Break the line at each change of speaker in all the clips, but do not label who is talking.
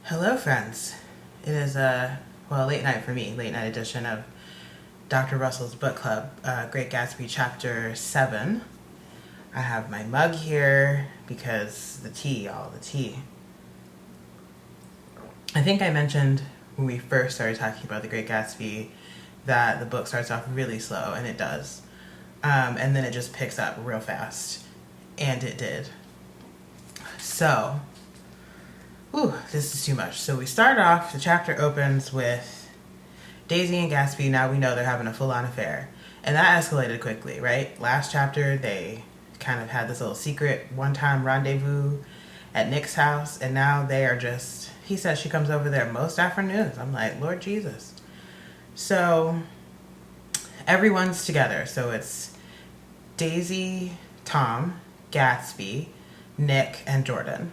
Hello, friends. It is late night for me, late night edition of Dr. Russell's book club, Great Gatsby Chapter 7. I have my mug here because the tea. I think I mentioned when we first started talking about The Great Gatsby that the book starts off really slow, and it does. And then it just picks up real fast. And it did. So, this is too much. So we start off, the chapter opens with Daisy and Gatsby. Now we know they're having a full-on affair. And that escalated quickly, right? Last chapter, they kind of had this little secret one-time rendezvous at Nick's house. And now they are just, he says she comes over there most afternoons. I'm like, Lord Jesus. So everyone's together. So it's Daisy, Tom, Gatsby, Nick, and Jordan.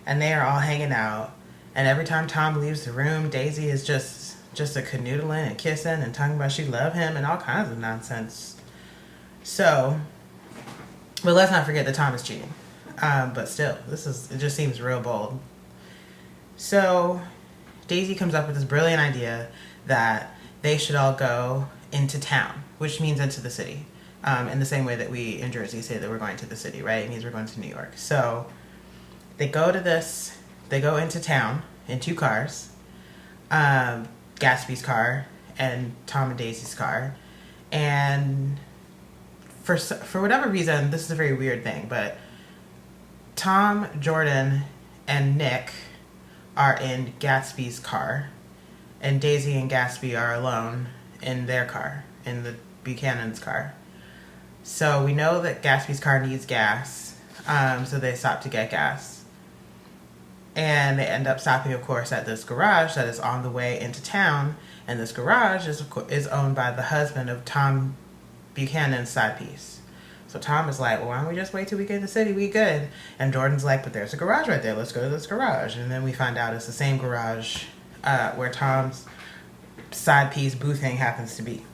And they are all hanging out. And every time Tom leaves the room, Daisy is just a canoodling and kissing and talking about she loved him and all kinds of nonsense. So, but let's not forget that Tom is cheating. But still, it just seems real bold. So, Daisy comes up with this brilliant idea that they should all go into town, which means into the city. In the same way that we in Jersey say that we're going to the city, right? It means we're going to New York. So, they go into town in two cars, Gatsby's car and Tom and Daisy's car. And for whatever reason, this is a very weird thing, but Tom, Jordan, and Nick are in Gatsby's car, and Daisy and Gatsby are alone in their car, in the Buchanan's car. So we know that Gatsby's car needs gas, so they stop to get gas. And they end up stopping, of course, at this garage that is on the way into town. And this garage is owned by the husband of Tom Buchanan's side piece. So Tom is like, well, why don't we just wait till we get to the city? We good. And Jordan's like, but there's a garage right there. Let's go to this garage. And then we find out it's the same garage where Tom's side piece boothing happens to be.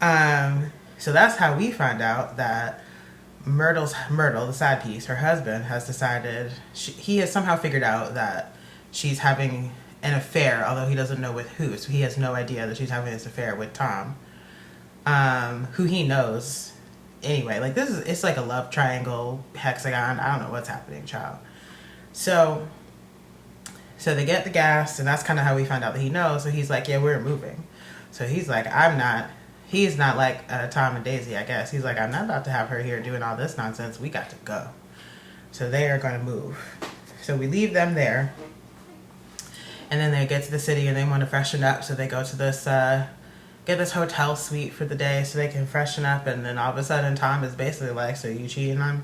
So that's how we find out that Myrtle, the side piece, her husband, has decided, he has somehow figured out that she's having an affair, although he doesn't know with who. So he has no idea that she's having this affair with Tom, who he knows anyway. Like, it's like a love triangle, hexagon. I don't know what's happening, child. So they get the gas, and that's kind of how we find out that he knows. So he's like, yeah, we're moving. So he's like, he's not like Tom and Daisy, I guess. He's like, I'm not about to have her here doing all this nonsense. We got to go. So they are going to move. So we leave them there. And then they get to the city and they want to freshen up. So they go to this, get this hotel suite for the day so they can freshen up. And then all of a sudden Tom is basically like, so you cheating on,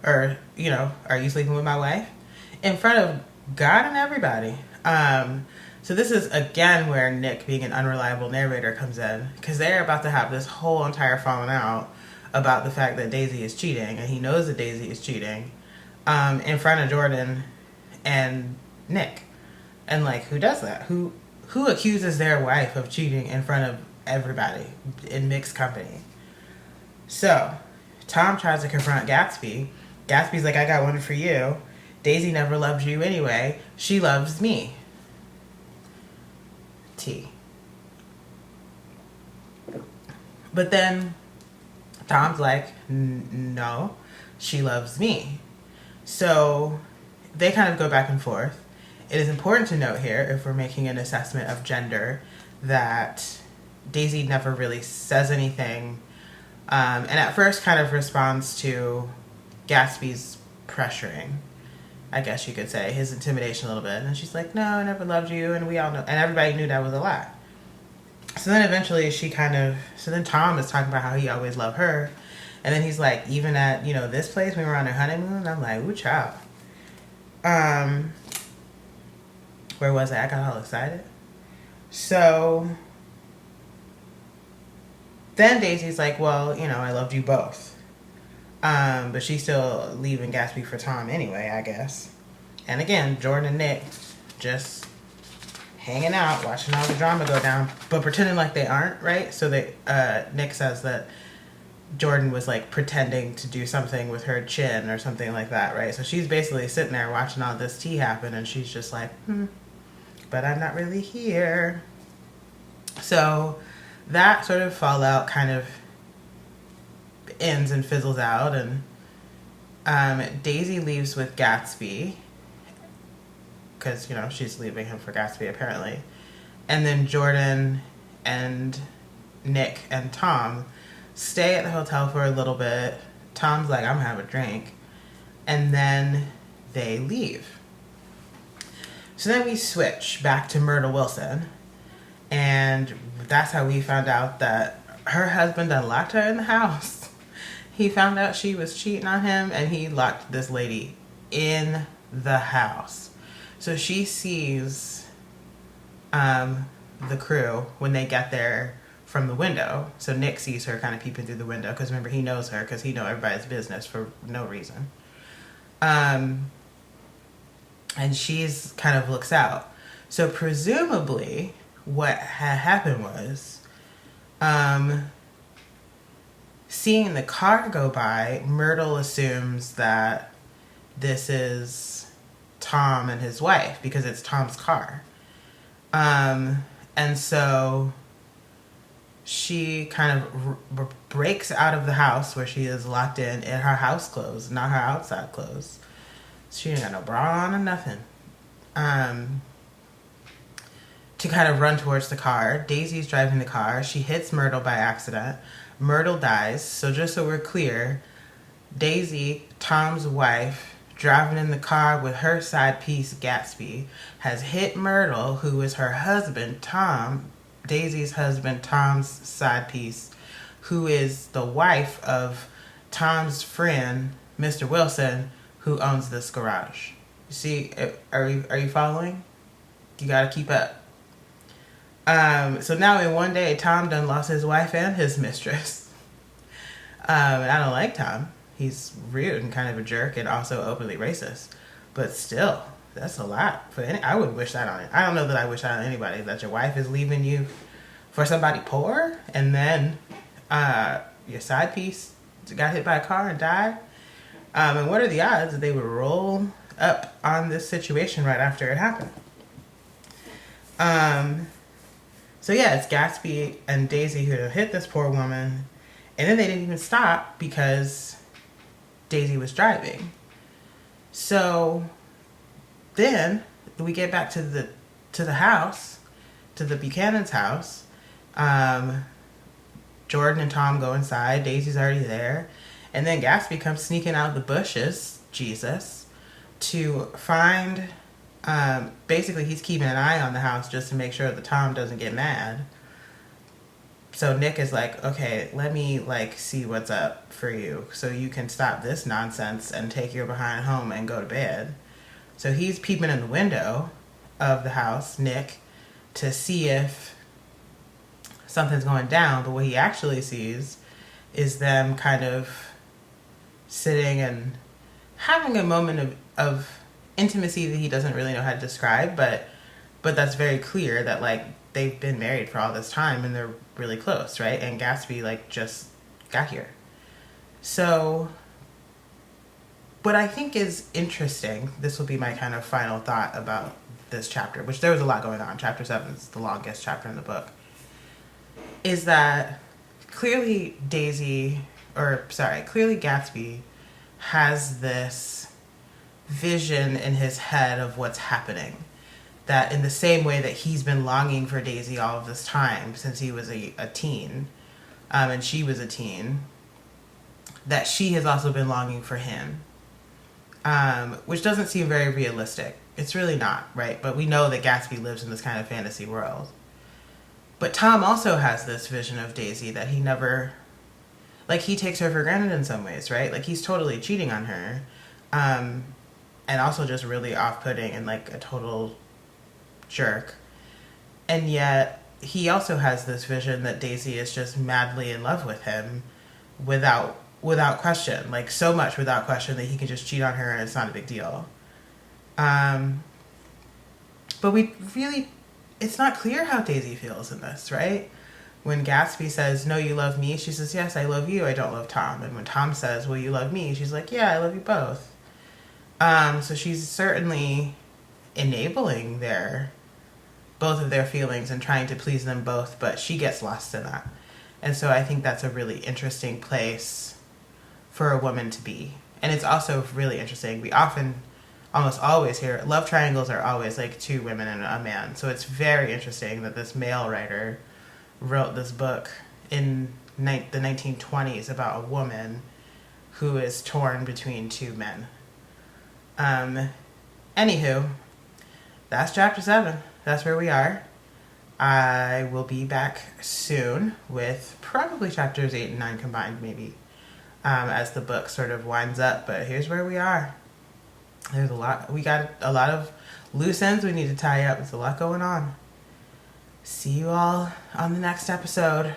or, are you sleeping with my wife? In front of God and everybody. So this is, again, where Nick, being an unreliable narrator, comes in. Because they're about to have this whole entire falling out about the fact that Daisy is cheating. And he knows that Daisy is cheating in front of Jordan and Nick. And, like, who does that? Who accuses their wife of cheating in front of everybody in mixed company? So, Tom tries to confront Gatsby. Gatsby's like, I got one for you. Daisy never loved you anyway. She loves me. T. But then Tom's like, no, she loves me. So they kind of go back and forth. It is important to note here, if we're making an assessment of gender, that Daisy never really says anything, and at first kind of responds to Gatsby's pressuring, I guess you could say, his intimidation a little bit. And she's like, no, I never loved you. And we all know, and everybody knew that was a lie. So then eventually so then Tom is talking about how he always loved her. And then he's like, even at, this place, when we were on our honeymoon, I'm like, ooh, child. Where was I? I got all excited. So then Daisy's like, well, I loved you both. But she's still leaving Gatsby for Tom anyway, I guess. And again, Jordan and Nick just hanging out, watching all the drama go down, but pretending like they aren't, right? So Nick says that Jordan was like pretending to do something with her chin or something like that, right? So she's basically sitting there watching all this tea happen, and she's just like, but I'm not really here. So that sort of fallout kind of ends and fizzles out, and Daisy leaves with Gatsby because, she's leaving him for Gatsby apparently. And then Jordan and Nick and Tom stay at the hotel for a little bit. Tom's like, I'm gonna have a drink. And then they leave. So then we switch back to Myrtle Wilson. And that's how we found out that her husband unlocked her in the house. He found out she was cheating on him, and he locked this lady in the house. So she sees the crew when they get there from the window. So Nick sees her kind of peeping through the window, because remember, he knows her because he knows everybody's business for no reason. And she's kind of looks out. So presumably what had happened was, seeing the car go by, Myrtle assumes that this is Tom and his wife because it's Tom's car. And so she kind of breaks out of the house where she is locked in her house clothes, not her outside clothes. She ain't got no bra on or nothing. To kind of run towards the car. Daisy's driving the car. She hits Myrtle by accident. Myrtle dies. So just so we're clear, Daisy, Tom's wife, driving in the car with her side piece, Gatsby, has hit Myrtle, who is her husband, Tom, Daisy's husband, Tom's side piece, who is the wife of Tom's friend, Mr. Wilson, who owns this garage. You see, are you following? You gotta keep up. So now in one day, Tom done lost his wife and his mistress. And I don't like Tom. He's rude and kind of a jerk and also openly racist. But still, that's a lot. I would wish that on it. I don't know that I wish that on anybody, that your wife is leaving you for somebody poor, and then your side piece got hit by a car and died. And what are the odds that they would roll up on this situation right after it happened? So yeah, it's Gatsby and Daisy who hit this poor woman, and then they didn't even stop because Daisy was driving. So then we get back to the house, to the Buchanan's house. Jordan and Tom go inside. Daisy's already there, and then Gatsby comes sneaking out of the bushes, Jesus, to find. Basically, he's keeping an eye on the house just to make sure that Tom doesn't get mad. So Nick is like, okay, let me see what's up for you so you can stop this nonsense and take your behind home and go to bed. So he's peeping in the window of the house, Nick, to see if something's going down. But what he actually sees is them kind of sitting and having a moment of intimacy that he doesn't really know how to describe, but that's very clear that they've been married for all this time and they're really close, right? And Gatsby just got here. So what I think is interesting, this will be my kind of final thought about this chapter, which there was a lot going on. Chapter 7 is the longest chapter in the book, is that clearly Gatsby has this vision in his head of what's happening, that in the same way that he's been longing for Daisy all of this time since he was a teen, and she was a teen, that she has also been longing for him, which doesn't seem very realistic. It's really not, right? But we know that Gatsby lives in this kind of fantasy world. But Tom also has this vision of Daisy that he never, he takes her for granted in some ways, right? He's totally cheating on her. And also just really off-putting and a total jerk. And yet, he also has this vision that Daisy is just madly in love with him without question. So much without question that he can just cheat on her and it's not a big deal. But it's not clear how Daisy feels in this, right? when Gatsby says, "No, you love me," she says, "Yes, I love you. I don't love Tom." And when Tom says, "Will you love me?" she's like, "Yeah, I love you both." So she's certainly enabling both of their feelings and trying to please them both, but she gets lost in that. And so I think that's a really interesting place for a woman to be. And it's also really interesting. We often, almost always hear, love triangles are always like two women and a man. So it's very interesting that this male writer wrote this book in the 1920s about a woman who is torn between two men. Anywho, that's chapter 7. That's where we are. I will be back soon with probably chapters 8 and 9 combined, maybe, as the book sort of winds up. But here's where we are. There's a lot. We got a lot of loose ends we need to tie up. There's a lot going on. See you all on the next episode.